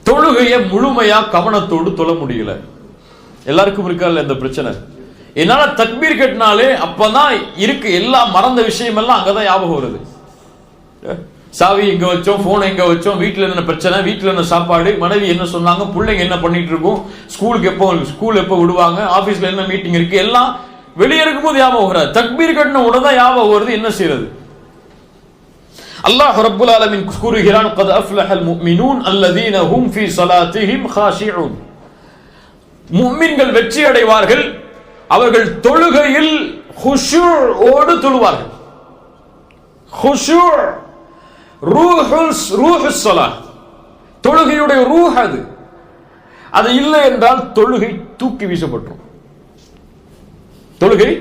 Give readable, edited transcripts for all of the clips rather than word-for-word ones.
தொழுகையை முழுமையா கவனத்தோடு தொழ முடியல. எல்லாருக்கும் இருக்கா இந்த பிரச்சனை? என்னால தக்பீர் கட்டினாலே அப்பதான் இருக்கு எல்லா மறந்த விஷயம் எல்லாம் அங்கதான் ஞாபகம் வருது. சாவி எங்க வச்சோம், போன் எங்க வச்சோம், வீட்டுல என்ன பிரச்சனை, வீட்டுல என்ன சாப்பாடு, மனைவி என்ன சொன்னாங்க, பிள்ளைங்க என்ன பண்ணிட்டு இருக்கும், ஸ்கூல் எப்போ விடுவாங்க, ஆபீஸ்ல என்ன மீட்டிங் இருக்கு, எல்லாம் வெளியே இருக்கும் போது ஞாபகம் வராது. தக்பீர் கட்டின உடனே தான் ஞாபகம் வருது. என்ன செய்யறது? அல்லாஹ் ரப்புல் ஆலமீன் கூறுகிறான், قد أفلح المؤمنون الذين هم في صلاتهم خاشعون. முஃமின்கள் வெற்றி அடைவார்கள், அவர்கள் தொழுகையில் குஷூஓடு தொழுவார்கள். குஷூ ரூஹுஸ் ஸலாத், தொழுகையுடைய ரூஹ் அது. அது இல்லை என்றால் தொழுகை தூக்கி வீசப்படும். தொழுகை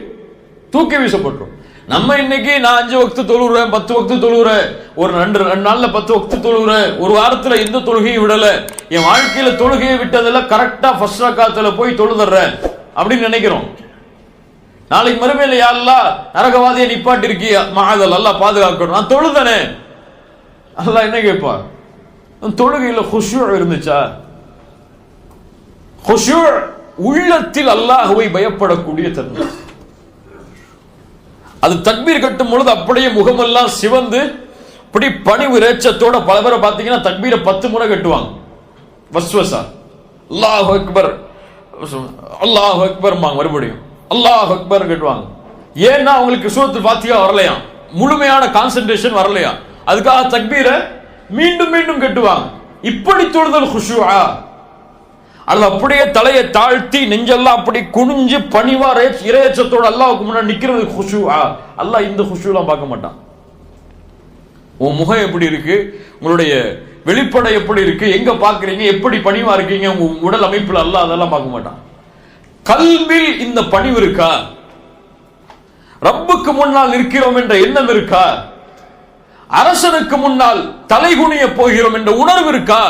தூக்கி வீசப்படும். நம்ம இன்னைக்கு நான் 5 வக்து தொழுகிறேன், 10 வக்து தொழுகிறேன், ஒரு 2 நாள்ல 10 வக்து தொழுகிறேன், ஒரு வாரத்துல எந்த தொழுகையும் விடல, என் வாழ்க்கையில தொழுகையை விட்டதில்ல, கரெக்டா ஃபர்ஸ்ட் ரக்காத்துல போய் தொழுதுறேன் அப்படின்னு நினைக்கிறோம். நாளைக்கு மறுமையில யா அல்லாஹ் நரகவாதியை நிப்பாட்டி இருக்கி மஹதல் அல்லாஹ் பாதுகாக்கணும், நான் தொழுதனே. அல்லாஹ் என்ன கேட்பா? தொழுகையில குஷூ இருந்துச்சா? குஷூ உள்ளத்தில் அல்லாஹ்வை பயப்படக்கூடிய தன்மை. அது தக்பீர் கட்டும் பொழுது அப்படியே முகமெல்லாம் சிவந்து இப்படி பணிவு இறைச்சத்தோட பல பேரை பார்த்தீங்கன்னா தக்பீரை 10 முறை கட்டுவாங்க. வஸ்வசா அல்லாஹ் அக்பர் அல்லாஹ் அக்பர் மறுபடியும் அல்லாஹ் அக்பர் கட்டுவாங்க. ஏன்னா அவங்களுக்கு சூரத்துல் ஃபாத்திஹா வரலையா, முழுமையான கான்சென்ட்ரேஷன் வரலையா, அதுக்காக தக்பீரை மீண்டும் மீண்டும் கட்டுவாங்க. இப்படி தொழுதல் குஷூஆ. அல்ல அப்படியே தலையை தாழ்த்தி நெஞ்செல்லாம் அப்படி குனிஞ்சு பணிவா இறையச்சத்தோட அல்லாஹ்வுக்கு முன்னாடி நிக்கிறது குஷூஆ. அல்லாஹ் இந்த குஷூலாம் பார்க்க மாட்டான். உன் முகம் எப்படி இருக்கு, உங்களுடைய வெளிப்படை எப்படி இருக்கு, எங்க பாக்குறீங்க, எப்படி பணிவா இருக்கீங்க, உங்க உடல் அமைப்புல அல்லாஹ் அதெல்லாம் பார்க்க மாட்டான். கல்வில் இந்த பணிவு இருக்கா? ரப்புக்கு முன்னால் நிற்கிறோம் என்ற எண்ணம் இருக்கா? அரசனுக்கு முன்னால் தலைகுனிய போகிறோம் என்ற உணர்வு இருக்கா?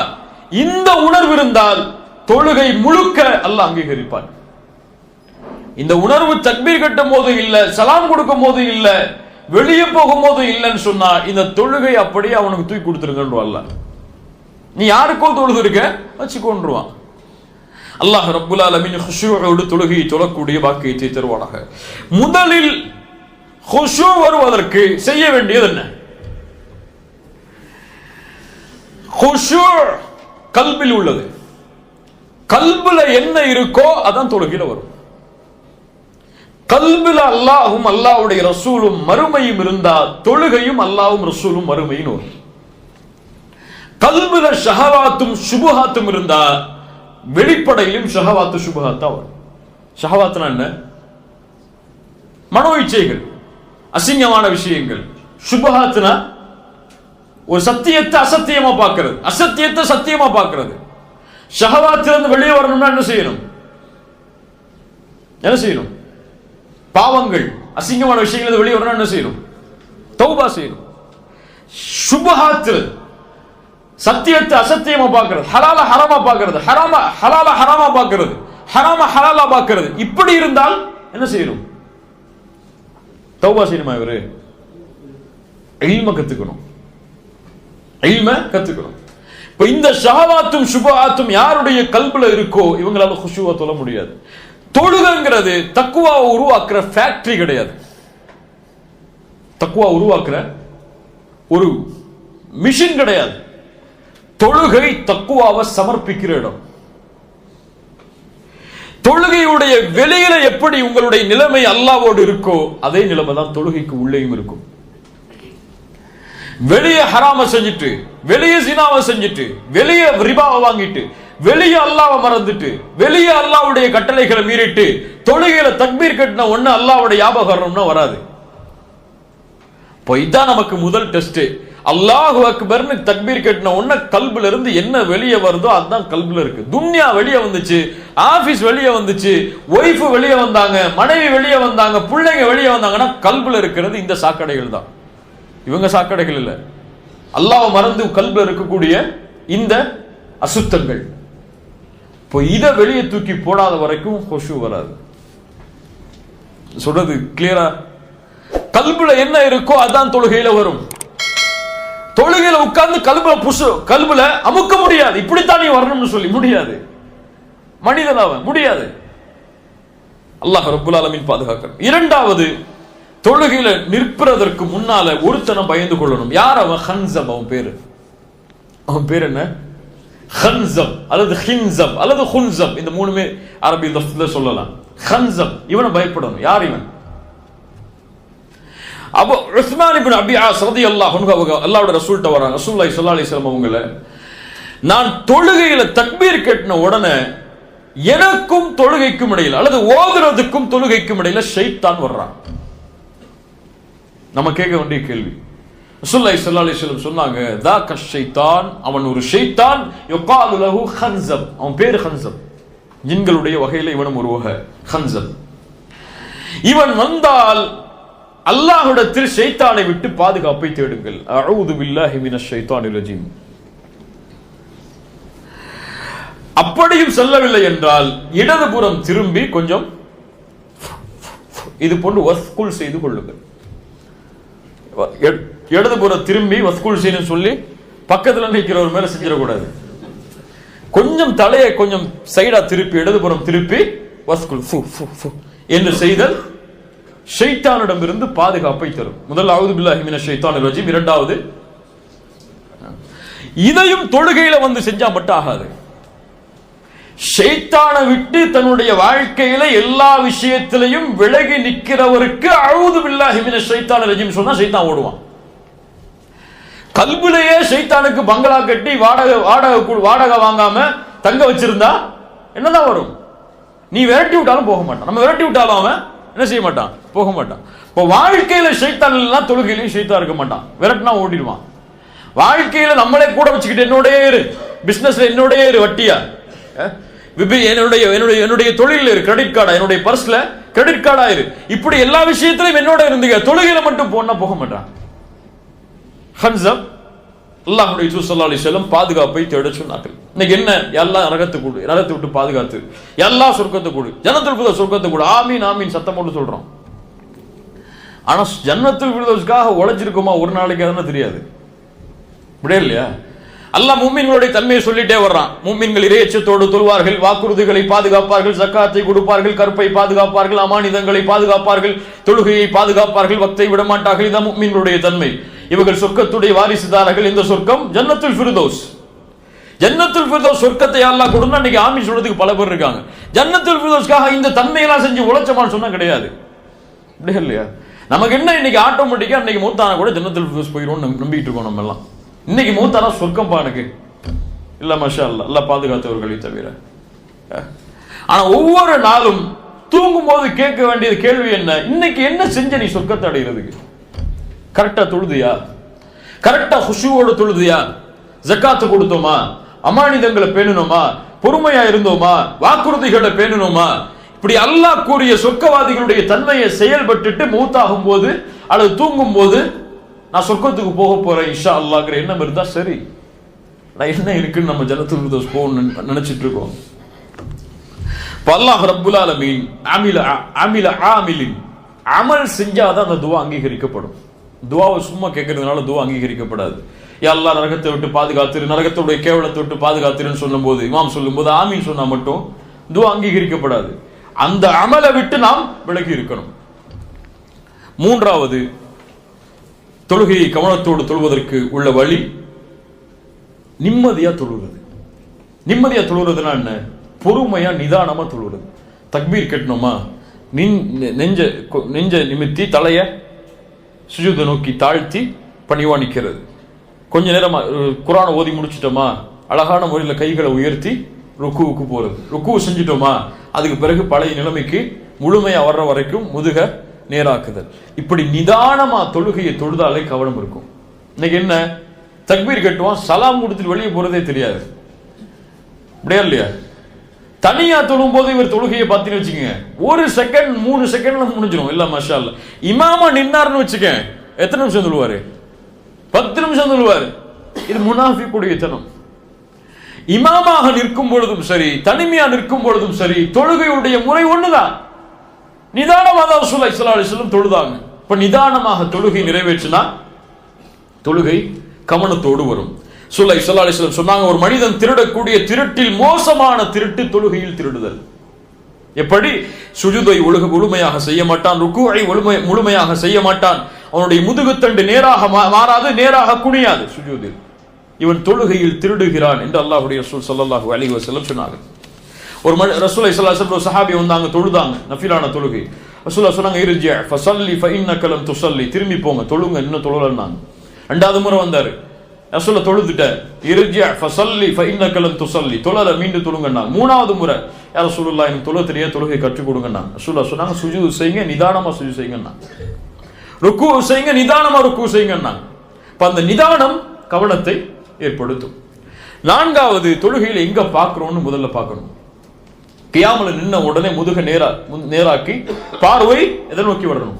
இந்த உணர்வு இருந்தால் தொழுகை முழுக்க அல்லாஹ் அங்கீகரிப்பான். இந்த உணர்வு தக்பீர் கட்டும் போது இல்ல, சலாம் கொடுக்கும் போது இல்ல, வெளியே போகும் போது இல்லைன்னு சொன்னா இந்த தொழுகை அப்படியே அவனுக்கு தூக்கி கொடுத்துருங்கன்னு அல்லாஹ். நீ யாருக்கோ தொழுது இருக்க வச்சுக்கொண்டுருவான். அல்லாஹ் ரப்புல் ஆலமீன் குஷூஓடு தொழுகையை தொழக்கூடிய பாக்கியத்தை தருவானாக. முதலில் குஷூ வருவதற்கு செய்ய வேண்டியது என்ன? குஷூ கல்பில் உள்ளது. கல்புல என்ன இருக்கோ அதான் தொழுகையில வரும். கல்புல அல்லாஹும் அல்லாஹ்வுடைய ரசூலும் மறுமையும் இருந்தா தொழுகையும் அல்லாஹ்வும் ரசூலும் மறுமையும் வரும். கல்புல ஷஹவாத்தும் சுபஹாத்தும் இருந்தா வெளிப்படையிலும் ஷஹவாத்து சுபஹாத்தா வரும். ஷஹவாத்னா என்ன? மனோ இச்சைகள், அசிங்கமான விஷயங்கள். சுபஹாத்னா ஒரு சத்தியத்தை அசத்தியமா பார்க்கிறது, அசத்தியத்தை சத்தியமா பார்க்கிறது. ஷஹவாத்திலிருந்து வெளியே வரணும்னா என்ன செய்யணும்? என்ன செய்யணும்? பாவங்கள், அசிங்கமான விஷயங்கள் வெளியே வரணும், என்ன செய்யணும்? தௌபா செய்யணும். சுபஹாத்தில் சத்தியத்தை அசத்தியமா பார்க்கிறது, ஹலால ஹராமா பார்க்கிறது, ஹலால ஹராமா பார்க்கிறது, ஹராம ஹலாலா பார்க்கிறது. இப்படி இருந்தால் என்ன செய்யணும்? தௌபா செய்யணுமா? இவரு இல்ம கத்துக்கணும், இல்ம கத்துக்கணும். இப்ப இந்த ஷஹவாத்தும் சுபஹாத்தும் யாருடைய கல்புல இருக்கோ இவங்களால குஷூவா தொழ முடியாது. தொழுகைங்கிறது தக்வாவை உருவாக்குற ஃபேக்டரி கிடையாது. தக்வா உருவாக்குற ஒரு மிஷின் கிடையாது. தொழுகை தக்வாவை சமர்ப்பிக்கிற இடம். தொழுகையுடைய வெளியில எப்படி உங்களுடைய நிலைமை அல்லாஹ்வோடு இருக்கோ அதே நிலைமை தான் தொழுகைக்கு உள்ளேயும் இருக்கும். வெளியே ஹராம செஞ்சுட்டு, வெளியே ஜினாவை செஞ்சுட்டு, வெளியே ரிபாவை வாங்கிட்டு, வெளியே அல்லாஹ்வை மறந்துட்டு, வெளியே அல்லாஹ்வுடைய கட்டளைகளை மீறிட்டு தொழுகையில தக்பீர் கட்டின ஒண்ணு அல்லாஹ்வுடைய ஞாபகம்னா வராது. இதான் நமக்கு முதல் டெஸ்ட். அல்லாஹு அக்பர்னு தக்பீர் கட்டின ஒண்ணு கல்புல இருந்து என்ன வெளியே வருதோ அதுதான் கல்புல இருக்கு. துன்யா வெளியே வந்துச்சு, ஆபீஸ் வெளியே வந்துச்சு, ஒய்ஃப் வெளியே வந்தாங்க, மனைவி வெளியே வந்தாங்க, பிள்ளைங்க வெளியே வந்தாங்கன்னா கல்புல இருக்கிறது இந்த சாக்கடைகள் தான். இவங்க சாக்கடைகள் இல்ல, அல்லாஹ்வை மறந்து கல்புல இருக்கக்கூடிய இந்த அசுத்தங்கள். இப்போ இதை வெளியே தூக்கி போடாத வரைக்கும் குஷூ வராது. சொல்றது கிளியரா? கல்புல என்ன இருக்கோ அதான் தொழுகையில வரும். தொழுகையில உட்கார்ந்து கல்புல அமுக்க முடியாது. இப்படித்தான் நீ வரணும்னு சொல்லி முடியாது. மனிதன் அவன் முடியாது. அல்லாஹ் ரப்புல் ஆலமீன் பாதுகாக்கணும். இரண்டாவது, தொழுகையில நிற்பதற்கு முன்னால ஒருத்தனை பயந்து கொள்ளணும். யார் அவன்? ஹன்சம். அவன் பேர் என்ன? ஹன்சம் அல்லது ஹின்சம் அல்லது ஹுன்சம். இந்த மூணுமே அரபி லஃப்ல சொல்லலாம். ஹன்சம், இவனை பயப்படணும். யார் இவன்? அபு உஸ்மான் இப்னு அபி ஆஸ் ரலியல்லாஹு அன்ஹு அல்லாஹ்வுடைய ரசூல்ட்ட வராங்க. ரசூலுல்லாஹி ஸல்லல்லாஹு அலைஹி வஸல்லம் அவங்கள, நான் தொழுகையில தக்பீர் கட்டின உடனே எனக்கும் தொழுகைக்கும் இடையில அல்லது ஓதுறதுக்கும் தொழுகைக்கும் இடையில ஷைத்தான் வர்றான். நம்ம கேட்க வேண்டிய கேள்வி. ரசூலுல்லாஹி ஸல்லல்லாஹு அலைஹி வஸல்லம் சொன்னாங்க, தாக்க ஷைத்தான், அவன் ஒரு ஷைத்தான், யுகாலு லஹு ஹன்சம், அவன் பேர் ஹன்சம். ஜின்களுடைய வகையில இவனும் ஒரு வகை ஹன்சம். இவன் வந்தால் அல்லாஹ்விடத்தில் ஷைத்தானை விட்டு பாதுகாப்பை தேடுங்கள். அஊது பில்லாஹி மினஷ் ஷைத்தானிர் ரஜீம். அப்படியும் செல்லவில்லை என்றால் இடதுபுறம் திரும்பி கொஞ்சம் இது போன்று வஸ்குல் செய்து கொள்ளுங்கள். இடதுபுறம் திரும்பி வஸ்குல் செய்யணும் சொல்லி பக்கத்தில் நிற்கிறவர் மேல செஞ்சிடக்கூடாது. கொஞ்சம் தலையை கொஞ்சம் சைடா திருப்பி இடதுபுறம் திருப்பி வஸ்குல் என்று செய்தல் ஷைத்தானிடமிருந்து பாதுகாப்பை தரும். முதல் அஊது பில்லாஹி மினஷ் ஷைத்தானிர் ரஜீம். இரண்டாவது, இதையும் தொழுகையில வந்து செஞ்சா மட்டும் ஆகாது. ஷைத்தானை விட்டு தன்னுடைய வாழ்க்கையில எல்லா விஷயத்திலையும் விலகி நிற்கிறவருக்கு அஊது பில்லாஹி மினஷ் ஷைத்தானிர் ரஜீம் சொன்னா ஷைத்தான் ஓடுவான். கல்புலையே ஷைத்தானுக்கு பங்களா கட்டி வாடகை வாங்காம தங்க வச்சிருந்தா என்னதான் வரும்? நீ விரட்டி விட்டாலும் போக மாட்டான். நம்ம விரட்டி விட்டாலும் அவன் என்ன செய்ய மாட்டான்? போக மாட்டான். இப்போ வாழ்க்கையில ஷைத்தான் இல்லைன்னா தொழுகையிலையும் ஷைத்தான் இருக்க மாட்டான். விரட்டினா ஓடிடுவான். வாழ்க்கையில நம்மளே கூட வச்சுக்கிட்டு என்னோடய இரு, பிசினஸ்ல என்னோடய இரு, வட்டியா என்னுடைய தொழில் இரு, கிரெடிட் கார்டா, என்னுடைய பர்ஸ்ல கிரெடிட் கார்டா இரு, இப்படி எல்லா விஷயத்திலும் என்னோட இருந்துங்க, தொழுகையில மட்டும் போனா போக மாட்டான். ஹன்சம் அல்லாஹ்வுடைய தூதர் ஸல்லல்லாஹு அலைஹி வஸல்லம் பாதுகாப்பை தேட சொன்னார்கள். இன்னைக்கு என்ன? எல்லாம் நரகத்தை விட்டு பாதுகாத்து, எல்லா சொர்க்கத்தை கூடு, ஜன்னத்துல் ஃபிர்தௌஸ் சொர்க்கத்தை கூடு, ஆமீன் ஆமீன் சத்தம் போட்டு சொல்றோம். ஆனா ஜன்னத்துல் ஃபிர்தௌஸ்க்காக உழைச்சிருக்குமா ஒரு நாளைக்கு அதெல்லாம் தெரியாது. இப்படியே இல்லையா? அல்லாஹ் முஃமின்களுடைய தன்மையை சொல்லிட்டே வர்றான். முஃமின்கள் இறையச்சத்தோடு தொழுவார்கள், வாக்குறுதிகளை பாதுகாப்பார்கள், ஜக்காத்தை கொடுப்பார்கள், கற்பை பாதுகாப்பார்கள், அமானிதங்களை பாதுகாப்பார்கள், தொழுகையை பாதுகாப்பார்கள், வக்தை விட மாட்டார்கள். இதுதான் முஃமின்களுடைய தன்மை. இவர்கள் சொர்க்கத்துடைய வாரிசுதாரர்கள். இந்த சொர்க்கம் ஜன்னத்துல் ஃபிர்தௌஸ். ஜன்னத்துல் ஃபிர்தௌஸ் சொர்க்கத்தை அல்லாஹ் கொடுனா இன்னைக்கு ஆமீன் சொல்றதுக்கு பல பேர் இருக்காங்க. ஜன்னத்துல் ஃபிர்தௌஸ்க்காக இந்த தன்மையெல்லாம் செஞ்சு உழைச்சமான்னு சொன்னா கிடையாது. அப்படியே இல்லையா? நமக்கு என்ன இன்னைக்கு ஆட்டோமேட்டிக்கா இன்னைக்கு மூத்தானா கூட ஜன்னத்துல் ஃபிர்தௌஸ் போயிடும் நம்பிட்டு இருக்கோம் நம்ம எல்லாம். இன்னைக்கு மூத்தானா சொர்க்கம் பானுக்கு இல்ல, மாஷா அல்லாஹ், அல்லாஹ் பாதுகாத்தவர்களை தவிர. ஆனா ஒவ்வொரு நாளும் தூங்கும் போது கேட்க வேண்டியது கேள்வி என்ன? இன்னைக்கு என்ன செஞ்ச நீ சொர்க்கத்தை அடைகிறதுக்கு? கரெக்டா தொழுதியா? கரெக்டா ஹுஷூவோடு தொழுதியா? ஜக்காத்து கொடுத்தோமா? அமானிதங்களை பேணணுமா? பொறுமையா இருந்தோமா? வாக்குறுதிகளை பேணணுமா? இப்படி அல்லாஹ் கூறிய சொர்க்கவாதிகளுடைய தன்மையை செயல்பட்டுட்டு மூத்தாகும் போது அல்லது தூங்கும் போது நான் சொர்க்கத்துக்கு போக போறேன் இன்ஷா அல்லாஹ்ங்கிற எண்ணம் இருந்தா சரி. நான் என்ன இருக்குன்னு நம்ம ஜன்னத்துல் ஃபிர்தௌஸ் போகணும்னு நினைச்சிட்டு இருக்கோம். அல்லாஹ் ரப்புல் ஆலமீன் ஆமிலின் அமல் செஞ்சாதான் அந்த துவா அங்கீகரிக்கப்படும். துவாவை சும்மா கேட்கறதுனால துவா அங்கீகரிக்கப்படாது. யா அல்லாஹ் நரகத்தை விட்டு பாதுகாத்திரு, நரகத்துடைய கேவலத்தை விட்டு பாதுகாத்திருன்னு சொல்லும் போது, இமாம் சொல்லும் போது ஆமீன் சொன்னா மட்டும் துவா அங்கீகரிக்கப்படாது. அந்த அமலை விட்டு நாம் விலகி இருக்கணும். மூன்றாவது, தொழுகையை கவனத்தோடு தொழுவதற்கு உள்ள வழி நிம்மதியா தொழுவது. நிம்மதியா தொழுவதுனா என்ன? பொறுமையா நிதானமா தொழுவது. தக்பீர் கட்டணுமா, நெஞ்ச நிமித்தி தலைய சுஜூத நோக்கி தாழ்த்தி பணிவா நிற்கிறது. கொஞ்ச நேரமா குர்ஆனை ஓதி முடிச்சிட்டோமா, அழகான முறையில் கைகளை உயர்த்தி ருக்குவுக்கு போறது. ருக்கு செஞ்சிட்டோமா, அதுக்கு பிறகு பழைய நிலைமைக்கு முழுமையா வர்ற வரைக்கும் முதுக நேராக்குதல். இப்படி நிதானமா தொழுகையை தொழுதாலே கவனம் இருக்கும். இன்னைக்கு என்ன? தக்பீர் கட்டுவான், சலாம் கொடுத்துட்டு வெளியே போறதே தெரியாது. அப்படியா இல்லையா? தனியா தொழும் போது இவர் தொழுகையை பார்த்தீங்கன்னு வச்சுக்கோங்க, 1 செகண்ட் 3 செகண்ட்ல முடிஞ்சிடும். இல்ல மாஷா அல்லாஹ். இமாமா நின்னாருன்னு வச்சுக்க, எத்தனை நிமிஷம் சொல்லுவாரு? 10 நிமிஷம் சொல்லுவாரு. இது முனாஃபிக்குடைய தனம். இமாமாக நிற்கும் பொழுதும் சரி, தனிமையா நிற்கும் பொழுதும் சரி, தொழுகையுடைய முறை ஒண்ணுதான். நிதானமாக ரசூலுல்லாஹி ஸல்லல்லாஹு அலைஹி வஸல்லம் தொழுதாங்க. இப்ப நிதானமாக தொழுகை நிறைவேற்றினா தொழுகை கவனத்தோடு வரும். ஸல்லல்லாஹு அலைஹி வஸல்லம் சொன்னாங்க, ஒரு மனிதன் திருடக்கூடிய திருட்டில் மோசமான திருட்டு தொழுகையில் திருடுதல். எப்படி? சுஜூதை முழுமையாக செய்ய மாட்டான், ருக்குஐ முழுமையாக செய்ய மாட்டான், அவனுடைய முதுகுத்தண்டு நேராக மாறாது, நேராக குனியாது சுஜூதில். இவன் தொழுகையில் திருடுகிறான் என்று அல்லாஹ்வுடைய ரசூல் ஸல்லல்லாஹு அலைஹி வஸல்லம் சொன்னாங்க. ஒரு ரசூலுல்லாஹி ஸல்லல்லாஹு அலைஹி வஸல்லம் சஹாபி வந்தாங்க, தொழுதாங்க, நஃபிலான தொழுகை. ரசூலுல்லாஹ் சொன்னாங்க, இர்ஜி ஃபஸல்லி ஃபஇன்னக லம் துஸல்லி, திரும்பி போங்க, தொழுங்க, இன்னும் தொழலன்னாங்க. ரெண்டாவது முறை வந்தாரு, ரசூலுல்லாஹ் தொழுதுட்ட, இர்ஜி ஃபஸல்லி ஃபஇன்னக லம் துஸல்லி, தொழல, மீண்டும் தொழுங்கன்னாங்க. மூணாவது முறை, யா ரசூலுல்லாஹ் எனக்கு தொழ தெரியாது, தொழுகை கற்றுக் கொடுங்கன்னாங்க. ரசூலுல்லாஹ் சொன்னாங்க, சுஜூத் செய்யுங்க, நிதானமா சுஜூத் செய்யுங்கன்னாங்க. ருக்கு செய்யுங்க, நிதானமா ருக்கு செய்யுங்கன்னாங்க. அப்ப அந்த நிதானம் கவனத்தை ஏற்படுத்தும். நான்காவது, தொழுகையில் எங்க பார்க்கிறோம்னு முதல்ல பார்க்கணும். கியாமல நின்ன உடனே முதுக நேராக்கி பார்வை எதை நோக்கி வரணும்?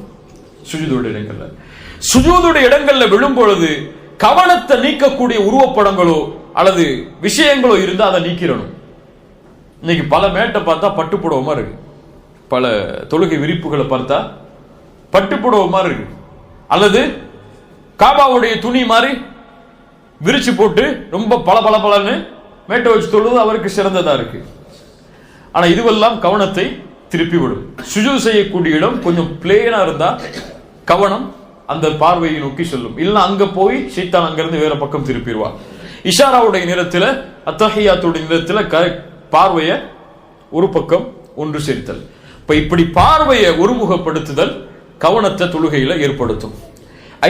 சுஜூதுடைய இடங்கள்ல. சுஜூதுடைய இடங்கள்ல விழும் பொழுது கவனத்தை நீக்கக்கூடிய உருவப்படங்களோ அல்லது விஷயங்களோ இருந்தா அதை நீக்கிறணும். இன்னைக்கு பல மேட்டை பார்த்தா பட்டுப்புடவை மாதிரி இருக்கு, பல தொழுகை விரிப்புகளை பார்த்தா பட்டுப்புடவை மாதிரி இருக்கு, அல்லது காபாவுடைய துணி மாதிரி விரிச்சு போட்டு ரொம்ப பளபளன்னு மேட்டை வச்சு தொழுது அவருக்கு சிறந்ததா இருக்கு. ஆனா இதுவெல்லாம் கவனத்தை திருப்பி விடும். சுஜூத் செய்யக்கூடிய இடம் கொஞ்சம் பிளேனா இருந்தா கவனம் அந்த பார்வையை நோக்கி செல்லும். இல்லைன்னா அங்க போய் ஷைத்தான் அங்கிருந்து வேற பக்கம் திருப்பிடுவா. இஷாராவுடைய நேரத்துல, அத்தஹியாத்துடைய நேரத்துல பார்வையை ஒரு பக்கம் ஒன்று சேர்த்தல். இப்ப இப்படி பார்வையை ஒருமுகப்படுத்துதல் கவனத்தை தொழுகையில ஏற்படுத்தும்.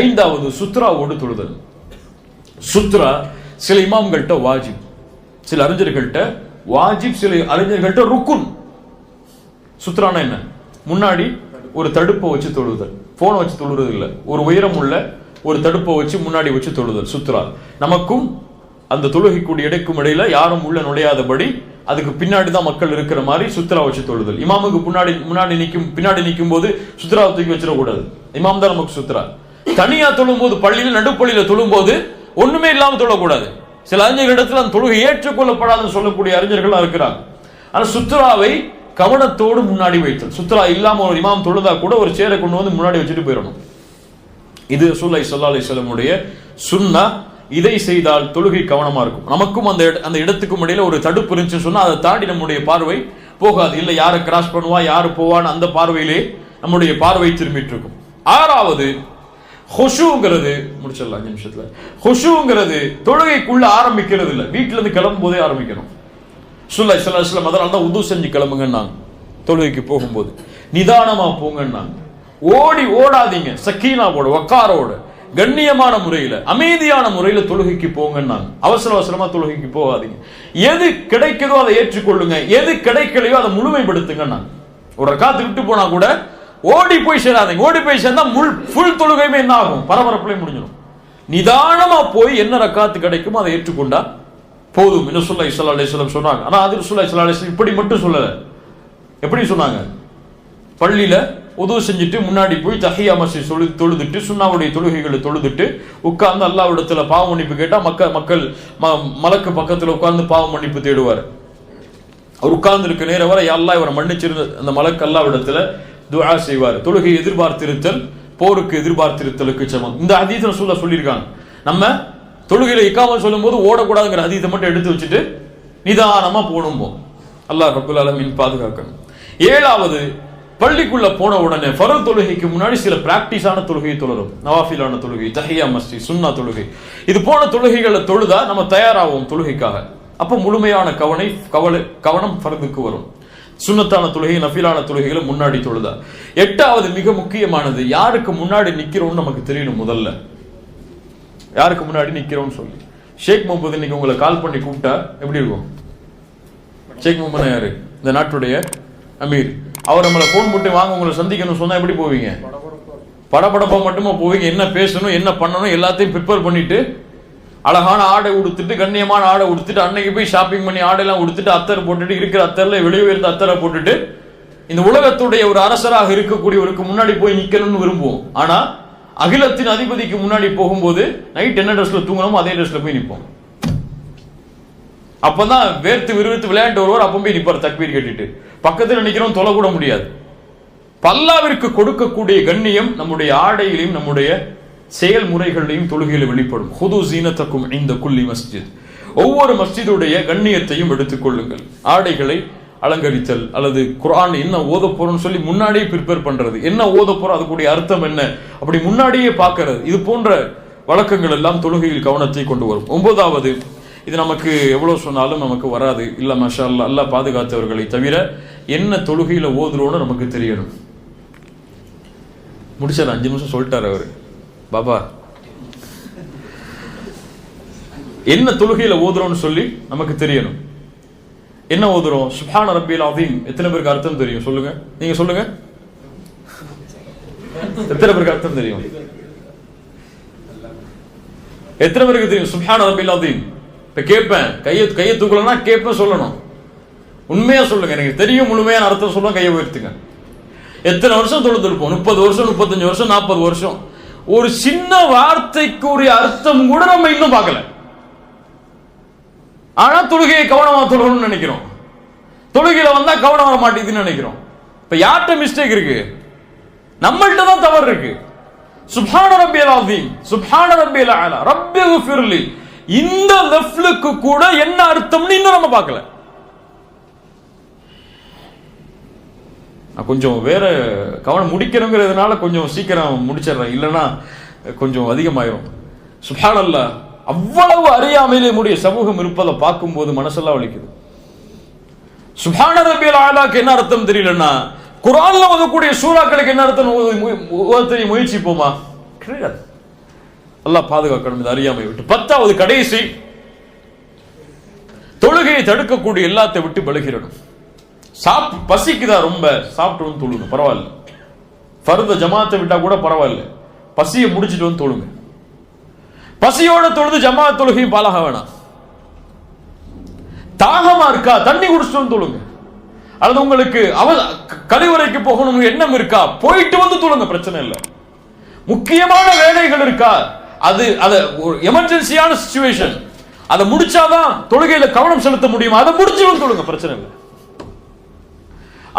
ஐந்தாவது, சுத்ராவோடு தொழுதல். சுத்ரா சில இமாம்கள்ட்ட வாஜிப், சில அறிஞர்கள்ட்ட வாஜிப், சில அறிஞர்கள்ட்ட ருக்குன். சுத்ரானா என்ன? முன்னாடி ஒரு தடுப்பை வச்சு தொழுதல், போனை வச்சு தொழுறது இல்ல, ஒரு உயரம் உள்ள ஒரு தடுப்பை வச்சு முன்னாடி வச்சு தொழுதல் சுத்ரா. நமக்கும் அந்த தொழுகைக்கூடிய இடைக்கும் இடையில யாரும் உள்ள நுழையாதபடி அதுக்கு பின்னாடி தான் மக்கள் இருக்கிற மாதிரி சுத்ரா வச்சு தொழுதல். இமாமுக்கு பின்னாடி நிற்கும் போது சுத்ராவை தூக்கி வச்சிடக்கூடாது, இமாம் தான் நமக்கு சுத்ரா. தனியா தொழும் போது, பள்ளியில் நடுப்பள்ளியில தொழும் போது ஒண்ணுமே இல்லாம தொழக்கூடாது. சில அறிஞர்களிடத்தில் அந்த தொழுகை ஏற்றுக்கொள்ளப்படாதுன்னு சொல்லக்கூடிய அறிஞர்கள் இருக்கிறாங்க. ஆனா சுத்ராவை கவனத்தோடு முன்னாடி வைத்தல். சுத்ரா இல்லாம ஒரு இமாம் தொழுதா கூட ஒரு சேரை கொண்டு வந்து முன்னாடி வச்சுட்டு போயிடணும். இது ரசூலுல்லாஹி ஸல்லல்லாஹு அலைஹி வஸல்லமுடைய சுன்னா. இதை செய்தால் தொழுகை கவனமா இருக்கும். நமக்கும் அந்த இடத்துக்கும் இடையில ஒரு தடுப்பு இருந்துச்சுன்னு சொன்னா அதை தாண்டி நம்முடைய பார்வை போகாது. இல்ல யாரை கிராஸ் பண்ணுவா, யாரு போவான்னு அந்த பார்வையிலே நம்முடைய பார்வை திரும்பிட்டு இருக்கும். ஆறாவது, ஹுஷூங்கிறது, முடிச்சிடலாம் 5 நிமிஷத்துல. ஹுஷூங்கிறது தொழுகைக்குள்ள ஆரம்பிக்கிறது இல்ல, வீட்டுல இருந்து கிளம்பும் போதே ஆரம்பிக்கணும். ரசூலுல்லாஹி ஸல்லல்லாஹு அலைஹி வஸல்லம் அதனால தான் உது செஞ்சு கிளம்புங்கன்னாங்க. தொழுகைக்கு போகும்போது நிதானமா போங்கன்னாங்க. ஓடாதீங்க, சக்கீனாவோட வக்காரோட கண்ணியமான முறையில அமைதியான முறையில தொழுகைக்கு போங்கன்னாங்க. அவசரமா தொழுகைக்கு போகாதீங்க. எது கிடைக்குதோ அதை ஏற்றுக்கொள்ளுங்க, எது கிடைக்கலையோ அதை முழுமைப்படுத்துங்க. ஒரு ரக்காத்து விட்டு போனா கூட ஓடி போய் சேராதீங்க. ஓடி போய் சேர்ந்தா ஃபுல் தொழுகையுமே என்ன ஆகும்? பரபரப்புல முடிஞ்சிடும். நிதானமா போய் என்ன ரக்காத்து கிடைக்குமோ அதை ஏற்றுக்கொண்டா போதும். ரசூலுல்லாஹி ஸல்லல்லாஹு அலைஹி வஸல்லம் சொன்னாங்க. ஆனா அது ரசூலுல்லாஹி ஸல்லல்லாஹு அலைஹி வஸல்லம் இப்படி மட்டும் சொல்லல. எப்படி சொன்னாங்க? பள்ளியில உது செஞ்சுட்டு முன்னாடி போய் தஹியா மஸ்ஜித் தொழுதுட்டு சுன்னாவுடைய தொழுகைகளை தொழுதுட்டு உட்கார்ந்து அல்லாஹ்விடத்துல பாவ மன்னிப்பு கேட்டா மக்கள் மலக்கு பக்கத்துல உட்கார்ந்து பாவ மன்னிப்பு தேடுவார். அவர் உட்கார்ந்து இருக்க நேரம் வரை அல்லாஹ் இவரை மன்னிச்சிருந்த அந்த மலக்கு அல்லாஹ்விடத்துல துஆ செய்வார். தொழுகை எதிர்பார்த்திருத்தல் போருக்கு எதிர்பார்த்திருத்தலுக்கு சமம். இந்த ஹதீஸ் ரசூலுல்லாஹ் சொல்லியிருக்காங்க. நம்ம தொழுகையில இக்காமத் சொல்லும் போது ஓடக்கூடாதுங்கிற ஹதீஸை மட்டும் எடுத்து வச்சுட்டு நிதானமா போகணும். அல்லாஹ் ரப்பல் ஆலமீன் பாதுகாக்கணும். ஏழாவது, பள்ளிக்குள்ள போன உடனே ஃபர்த் தொழுகைக்கு முன்னாடி சில பிராக்டிஸான தொழுகை தொழரும். நவாஃபிலான தொழுகை, தஹியா மஸ்ஜித், சுன்னா தொழுகை, இது போன தொழுகைகளை தொழுதா நம்ம தயாராகும் தொழுகைக்காக. அப்ப முழுமையான கவனம் ஃபர்துக்கு வரும். சுன்னத்தான தொழுகை, நஃபிலான தொழுகைகளை முன்னாடி தொழுதா. எட்டாவது, மிக முக்கியமானது, யாருக்கு முன்னாடி நிக்கிறோம்னு நமக்கு தெரியணும். முதல்ல யாருக்கு முன்னாடி நிக்கிறோம்னு சொல்லி. ஷேக் முகமது இன்னைக்கு உங்களை கால் பண்ணி கூப்பிட்டா எப்படி இருக்கும்? ஷேக் முகமது யாரு? இந்த நாட்டுடைய அமீர். அவர் நம்மளை போன் போட்டு வாங்க உங்களை சந்திக்கணும் சொன்னா எப்படி போவீங்க? படபடப்பா மட்டுமா போவீங்க? என்ன பேசணும், என்ன பண்ணணும் எல்லாத்தையும் ப்ரிப்பேர் பண்ணிட்டு அழகான ஆடை உடுத்துட்டு கண்ணியமான ஆடை உடுத்துட்டு அன்னைக்கு போய் ஷாப்பிங் பண்ணி ஆடையெல்லாம் உடுத்துட்டு அத்தர் போட்டுட்டு இருக்கிற அத்தர்ல வெளியே உயர்ந்த அத்தரை போட்டுட்டு இந்த உலகத்துடைய ஒரு அரசராக இருக்கக்கூடியவருக்கு முன்னாடி போய் நிக்கணும்னு விரும்புவோம். ஆனா அகிலத்தின் அதிபதிக்கு முன்னாடி போகும்போது நைட் என்ன ட்ரெஸ்ல தூங்கணுமோ அதே ட்ரெஸ்ல போய் நிற்போம். அப்பதான் வேர்த்து விறுவிறுத்து விளையாண்டு வருவார். அப்ப போய் நிப்பார் தக்பீர் கேட்டுட்டு. பக்கத்தில் நினைக்கிறோம், தொலை கூட முடியாது. பல்லாவிற்கு கொடுக்கக்கூடிய கண்ணியம் நம்முடைய ஆடையிலையும் நம்முடைய செயல்முறைகளையும் தொழுகையில் வெளிப்படும். ஹுது ஜீனத்தக்கும் இந்த குல்லி மஸ்ஜித், ஒவ்வொரு மஸ்ஜிதுடைய கண்ணியத்தையும் எடுத்துக்கொள்ளுங்கள். ஆடைகளை அலங்கரித்தல் அல்லது குர்ஆன் என்ன ஓத போறோம்னு சொல்லி முன்னாடியே ப்ரிப்பேர் பண்றது, என்ன ஓத போறோம் அதுக்குடைய அர்த்தம் என்ன அப்படி முன்னாடியே பார்க்கறது, இது போன்ற வழக்கங்கள் எல்லாம் தொழுகையில் கவனத்தை கொண்டு வரும். 9வது, இது நமக்கு எவ்வளவு சொன்னாலும் நமக்கு வராது, இல்ல மாஷா அல்லாஹ், அல்லாஹ் பாதுகாத்தவர்களை தவிர, என்ன தொழுகையில ஓதுறோன்னு நமக்கு தெரியணும். முடிச்சார் 5 நிமிஷம் சொல்லிட்டாரு அவரு. பாபா என்ன தொழுகையில ஓதுறோம்னு சொல்லி நமக்கு தெரியணும். என்ன ஓதுறோம்? சுப்ஹான ரப்பியல் அஸீம். எத்தனை பேருக்கு அர்த்தம் தெரியும் சொல்லுங்க, நீங்க சொல்லுங்க. எத்தனை பேருக்கு அர்த்தம் தெரியும்? எத்தனை பேருக்கு தெரியும் சுப்ஹான ரப்பியல் அஸீம்? இப்ப கேட்பேன், கையை தூக்கலன்னா கேட்பேன், சொல்லணும். உண்மையா சொல்லுங்க, எனக்கு தெரியும் முழுமையான அர்த்தம் சொல்லுங்க, கையை உயர்த்துங்க. எத்தனை வருஷம் தொழுதுருப்போம்? 30 வருஷம், 35 வருஷம், 40 வருஷம். ஒரு சின்ன வார்த்தைக்குரிய அர்த்தம் கூட நம்ம இன்னும் பார்க்கல. ஆனா தொழுகையை கவனமா தொழணும்னு நினைக்கிறோம். தொழுகையில வந்தா கவனம் வர மாட்டேங்குதுன்னு நினைக்கிறோம். இப்ப யார்கிட்ட மிஸ்டேக் இருக்கு? நம்மள்ட்ட தான் தவறு இருக்கு. சுப்ஹான ரப்பியல் அஸீம், சுப்ஹான ரப்பியல் அலா, ரப்பிக்ஃபிர்லி, இந்த லஃப்லுக்கு கூட என்ன அர்த்தம்னு இன்னும் நம்ம பார்க்கல. கொஞ்சம் வேற கவனம் முடிக்கணுங்கிறதுனால கொஞ்சம் சீக்கிரம் முடிச்சிடறேன், இல்லைன்னா கொஞ்சம் அதிகமாயிரும். சுப்ஹானல்லாஹ், அவ்வளவு அறியாமையிலே முடிய சமூகம் இருப்பதை பார்க்கும்போது மனசெல்லாம் வலிக்குது. சுப்ஹான ரப்பியல் அலாக்கு என்ன அர்த்தம் தெரியலன்னா, குர்ஆன்ல ஓதக்கூடிய சூறாக்களுக்கு என்ன அர்த்தம் ஓத முயற்சிப்போமா? கிடையாது. அல்லாஹ் பாதுகாக்கணும் இந்த அறியாமை விட்டு. 10வது கடைசி, தொழுகையை தடுக்கக்கூடிய எல்லாத்தை விட்டு விலகிடணும். பசிக்குதா ரொம்ப, சாப்பிட்டு வந்து தொழுங்க, பரவாயில்ல. ஃபர்த ஜமாத்தை விட்டா கூட பரவாயில்ல, பசியை முடிச்சிட்டு வந்து தொழுங்க. பசியோட தொழுது ஜமாத் தொழுகையும் பாலாக வேணாம். தாகமா இருக்கா, தண்ணி குடிச்சிட்டு வந்து தொழுங்க. அல்லது உங்களுக்கு கழிவறைக்கு போகணும் எண்ணம் இருக்கா, போயிட்டு வந்து தொழுங்க, பிரச்சனை இல்லை. முக்கியமான வேலைகள் இருக்கா, அது ஒரு எமர்ஜென்சியான சிச்சுவேஷன், அதை முடிச்சாதான் தொழுகையில கவனம் செலுத்த முடியும், அதை முடிச்சு வந்து தொழுங்க, பிரச்சனை இல்லை.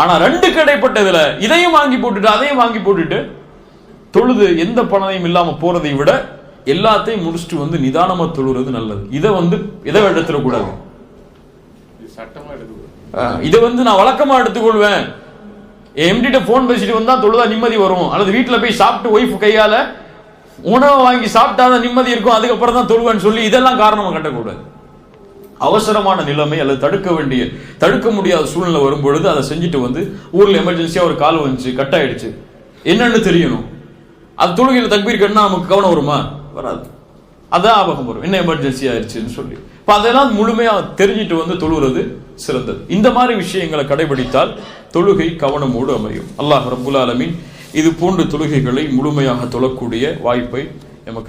ஆனா 2க்கு இடைப்பட்டதுல இதையும் வாங்கி போட்டுட்டு அதையும் வாங்கி போட்டுட்டு தொழுது எந்த பணத்தையும் இல்லாம போறதை விட எல்லாத்தையும் முடிச்சுட்டு வந்து நிதானமா தொழுறது நல்லது. இதை எடுத்துடக்கூடாது. இதை நான் வழக்கமா எடுத்துக்கொள்வேன். எம்டிட்ட போன் பேசிட்டு வந்தா தொழுதா நிம்மதி வரும், அல்லது வீட்டுல போய் சாப்பிட்டு ஒய்ஃப் கையால உணவை வாங்கி சாப்பிட்டாதான் நிம்மதி இருக்கும், அதுக்கப்புறம் தான் தொழுவேன்னு சொல்லி இதெல்லாம் காரணமா கட்டக்கூடாது. அவசரமான நிலைமை அல்லது தடுக்க முடியாத சூழ்நிலை வரும்பொழுது அதை செஞ்சுட்டு வந்து ஊர்ல எமர்ஜென்சியா ஒரு கால் வந்துச்சு, கட் ஆயிடுச்சு, என்னன்னு தெரியணும். அது தொழுகையில தக்பீர் கட்டினா நமக்கு கவனம் வருமா? வராது. அதான் ஆபகம் வரும், என்ன எமர்ஜென்சி ஆயிடுச்சுன்னு சொல்லி. இப்ப அதெல்லாம் முழுமையா தெரிஞ்சிட்டு வந்து தொழுகிறது சிறந்தது. இந்த மாதிரி விஷயங்களை கடைபிடித்தால் தொழுகை கவனமோடு அமையும். அல்லாஹ் ரப்புல் ஆலமீன் இது போன்ற தொழுகைகளை முழுமையாக தொழக்கூடிய வாய்ப்பை நமக்கு